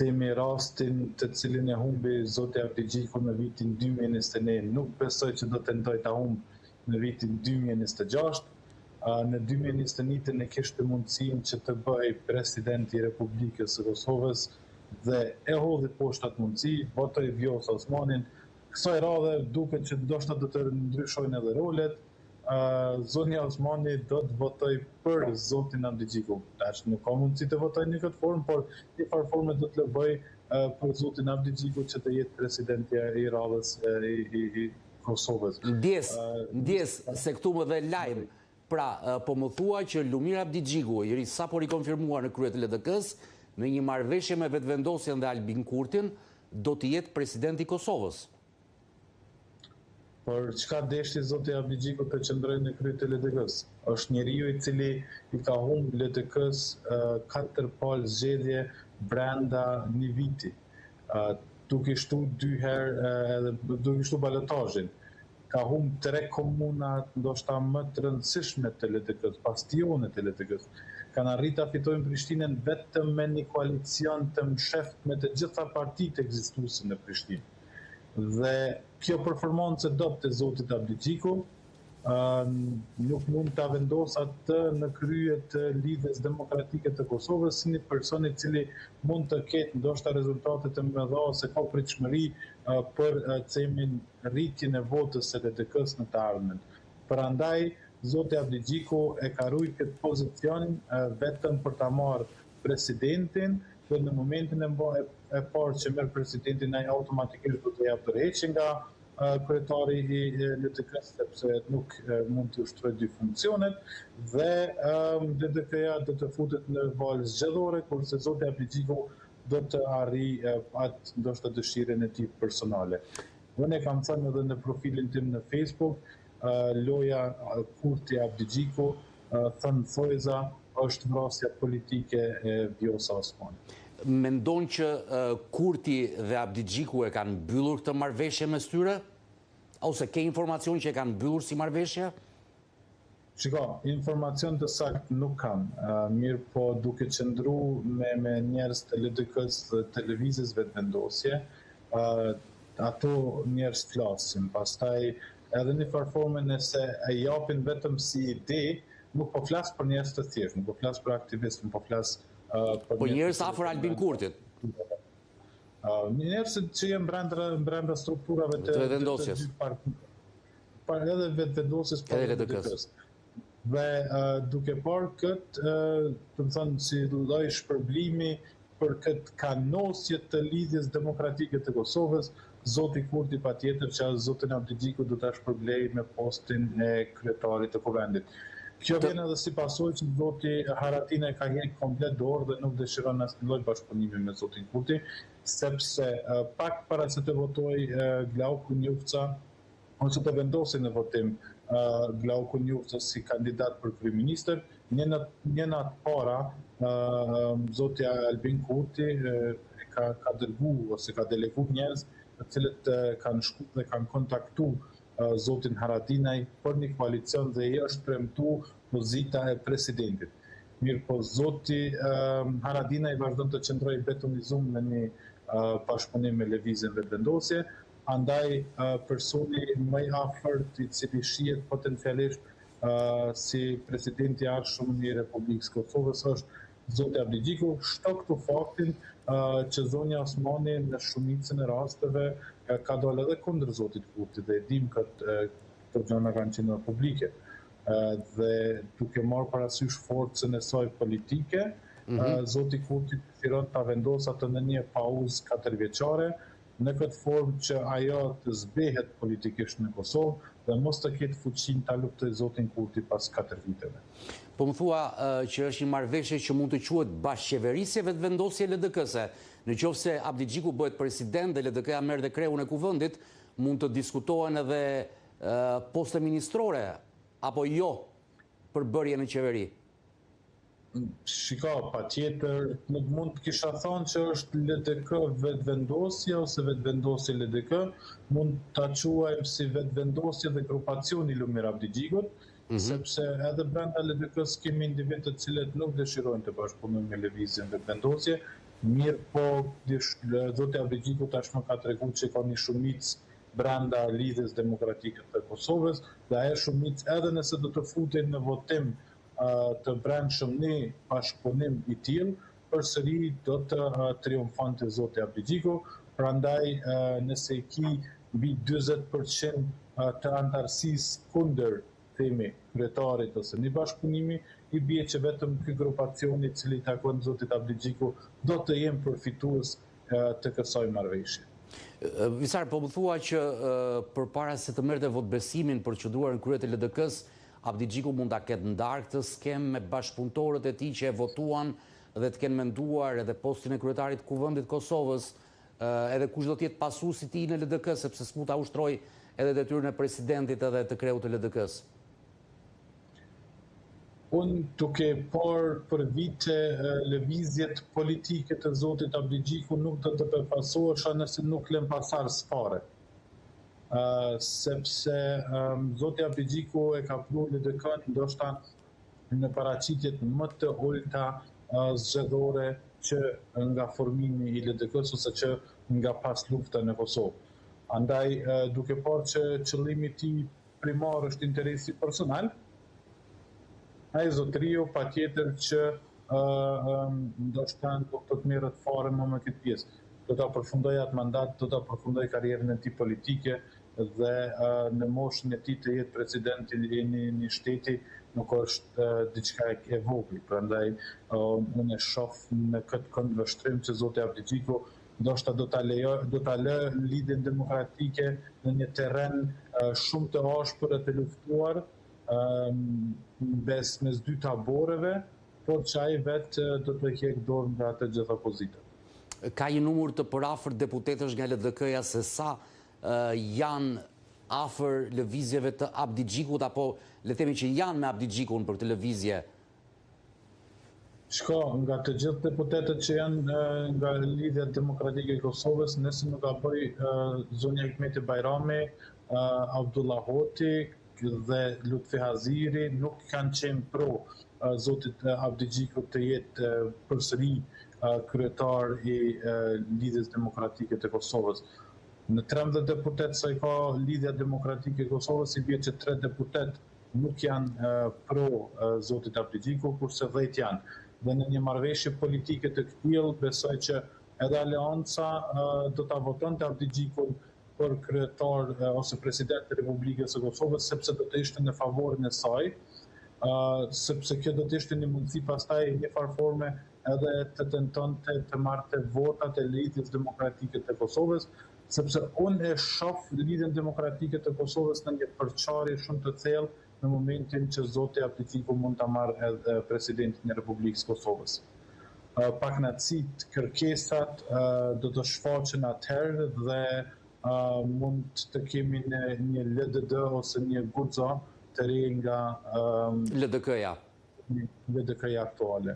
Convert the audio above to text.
temi rastin të cilin e humbi zoti Abdigjiku në vitin 2021. Nuk besoj që do të tentoj ta humb në vitin 2026. Në 2021 e kishte mundësinë që të bëj presidenti i Republikës së Kosovës dhe e hodhi poshtë atë mundësi, votoi Vjosa Osmanin. Kësaj radhe duket që ndoshta do të ndryshojnë edhe rolet. Zonja Osmani do të votoj për zotin Abdigjiku. Tash nuk ka mundësi të votoj në këtë formë, por në farë forme do të lëbëj për zotin Abdigjiku që të jetë presidenti i radhës i Kosovës. Ndjes se këtu më dhe lajm. Pra, po më thua që Lumir Abdigjiku, i ri sapo rikonfirmuar në krye të LDK-s, në një marrëveshje me Vetvendosjen dhe Albin Kurtin, do të jetë presidenti i Kosovës. Por çka deshti zoti Abdigjiku të qëndrojë në krye të LDK-s? Është njeriu i cili i ka humbë LDK-s 4 palë zgjedhje brenda një viti. Duke shtu 2 herë edhe duke shtu balotazhin. Ka humbë 3 komuna ndoshta më të rëndësishme të LDK-s, bastionet të LDK-s. Kanë arritur ta fitojnë Prishtinën vetëm me një koalicion të msheft me të gjitha partitë ekzistuese në Prishtinë. Dhe kjo performancë dopte e zotit Abdigjiku nuk mund ta vendos atë në krye të Lidhjes Demokratike të Kosovës si një person i cili mund të ketë ndoshta rezultate të mëdha ose ka pritshmëri për themin rritjen e votës së LDK-s në të ardhmen. Prandaj zoti Abdigjiku e ka ruajtur këtë pozicion vetëm për ta marrë presidentin, dhe në momentin e parë që merr presidentin, ai automatikisht do të japë tërheqje nga kryetari i LDK-s, sepse nuk mund të ushtrojë dy funksionet, dhe LDK-ja do të futet në valë zgjedhore, kurse zoti Abdigjiku do të arrijë atë ndoshta dëshirën e tij personale. Unë e kam thënë edhe në profilin tim në Facebook, loja Kurti Abdigjiku, thënë Thojza, është vrasja politike e Vjosa Osmani. Mendon që Kurti dhe Abdigjiku e kanë mbyllur këtë marrëveshje mes tyre? Ose ke informacion që e kanë mbyllur si marrëveshje? Shiko, informacion të saktë nuk kam. Mirë po duke qëndruar me njerëz të LDK-s dhe televizës Vetvendosje, ato njerëz flasin. Pastaj edhe në farforme nëse e japin vetëm si ide, nuk po flas për njerëz të thjeshtë, nuk po flas për aktivistë, nuk po flas po njerëz afër Albin Kurtit. Njerëz që janë brenda strukturave të Vetvendosjes. Edhe Vetvendosjes, po edhe LDK-s. Dhe duke parë këtë, do të thonë si lloj shpërblimi për këtë kanosje të Lidhjes Demokratike të Kosovës, zoti Kurti patjetër që zotin Abdigjiku do ta shpërblej me postin e kryetarit të kuvendit. Kjo vjen edhe si pasojë që zoti Haradinaj ka hequr komplet dorë dhe nuk dëshiron asnjë lloj bashkëpunimi me zotin Kurti, sepse pak para se të votojë Glauku Njufca, ose të vendosej në votim Glauku Njufca si kandidat për kryeministër, një natë para zoti Albin Kurti ka dërguar ose ka deleguar njerëz të cilët kanë shkuar dhe kanë kontaktuar zotin Haradinaj për një koalicion dhe i është premtuar pozita e presidentit. Mirë po zoti Haradinaj vazhdon të qëndrojë betonizuar në një bashkëpunim me Lëvizjen Vetvendosje, andaj personi më i afërt i cili shihet potencialisht si presidenti i ardhshëm i Republikës së Kosovës është zoti Abdigjiku. Shto këtu faktin që zonja Osmani në shumicën e rasteve ka dalë edhe kundër zotit Kurti dhe e dim këtë gjëra kanë qenë publike. Dhe duke marrë parasysh forcën e saj politike, zoti Kurti dëshiron ta vendosë atë në një pauzë 4 vjeçare, në këtë formë që ajo të zbehet politikisht në Kosovë dhe mos të ketë fuqinë ta luftojë zotin Kurti pas 4 viteve. Po më thua që është një marrëveshje që mund të quhet bashkëqeverisje Vetvendosje LDK-se. Në qoftë se Abdigjiku bëhet president dhe LDK-ja merr dhe kreun e kuvendit, mund të diskutohen edhe poste ministrore apo jo për bërje në qeveri. Shiko, patjetër nuk mund të kisha thënë që është LDK Vetvendosje ose Vetvendosje LDK, mund ta quajmë si Vetvendosje dhe grupacioni Lumir Abdigjikut, sepse edhe brenda LDK-s kemi individ të cilët nuk dëshirojnë të bashkëpunojnë me Lëvizjen Vetvendosje, Mirë po, zoti Abdigjiku tashmë ka treguar që ka një shumicë brenda Lidhjes Demokratike të Kosovës, dhe ajo shumicë edhe nëse do të futen në votim të brendshëm në bashkëpunim i tillë, përsëri do të triumfonte zoti Abdigjiku. Prandaj nëse ki mbi 40% të antarësisë kundër themi kryetarit ose një bashkëpunimi, i bie që vetëm ky grupacion i cili takon zotit Abdigjiku do të jenë përfitues të kësaj marrëveshje. Visar, po më thua që përpara se të merrte votbesimin për çuduar në krye të LDK-s, Abdigjiku mund ta ketë ndarë këtë skemë me bashkëpunëtorët e tij që e votuan dhe të kenë menduar edhe postin e kryetarit të Kuvendit Kosovës, edhe kush do të jetë pasuesi i tij në LDK, sepse s'mund ta ushtroj edhe detyrën e presidentit edhe të kreut të LDK-s. Unë duke parë për vite lëvizjet politike të zotit Abdigjiku nuk do të përfasohesha nëse nuk lëm pasar sfare. Sepse zoti Abdigjiku e ka pru LDK-n ndoshta në paraqitjet më të ulta zgjedhore që nga formimi i LDK-s ose që nga pas lufta në Kosovë. Andaj duke parë që qëllimi i tij primar është interesi personal, ai zotëriu patjetër që ndoshta nuk do të merret fare më këtë pjesë. Do ta përfundoj atë mandat, do ta përfundoj karrierën e tij politike dhe në moshën e tij të jetë presidenti i një shteti nuk është diçka e vogël. Prandaj unë e shoh në këtë këndvështrim që zoti Abdigjiku ndoshta do ta lë Lidhjen Demokratike në një terren shumë të ashpër e të luftuar, mes dy taboreve, por që ai vetë do të heq dorë nga të gjitha opozita. Ka një numër të përafërt deputetësh nga LDK-ja se sa janë afër lëvizjeve të Abdigjikut, apo le themi që janë me Abdigjikun për këtë lëvizje? Nga të gjithë deputetët që janë nga Lidhja Demokratike e Kosovës, nëse nuk gaboj, zonja Hikmeti Bajrami, Abdullah Hoti dhe Lutfi Haziri nuk kanë qenë pro zotit Abdigjikut të jetë përsëri kryetar i Lidhjes Demokratike të Kosovës. Në 13 deputet sa i ka Lidhja Demokratike e Kosovës, i bie që 3 deputet nuk janë pro zotit Abdigjiku, kurse 10 janë. Dhe në një marrëveshje politike të këtillë, besoj që edhe Aleanca do ta votonte Abdigjikun për kryetar ose president të Republikës së Kosovës, sepse do të ishte në favorin e saj, sepse kjo do të ishte një mundësi pastaj një farforme edhe të tentonte të marrte votat e Lidhjes Demokratike të Kosovës, sepse unë e shoh Lidhjen Demokratike të Kosovës në një përçarje shumë të thellë në momentin që zoti Abdigjiku mund ta marrë edhe presidentin e Republikës së Kosovës. Paknacit, kërkesat do të shfaqen atëherë dhe mund të kemi një LDD ose një guxo të re nga LDK-ja aktuale.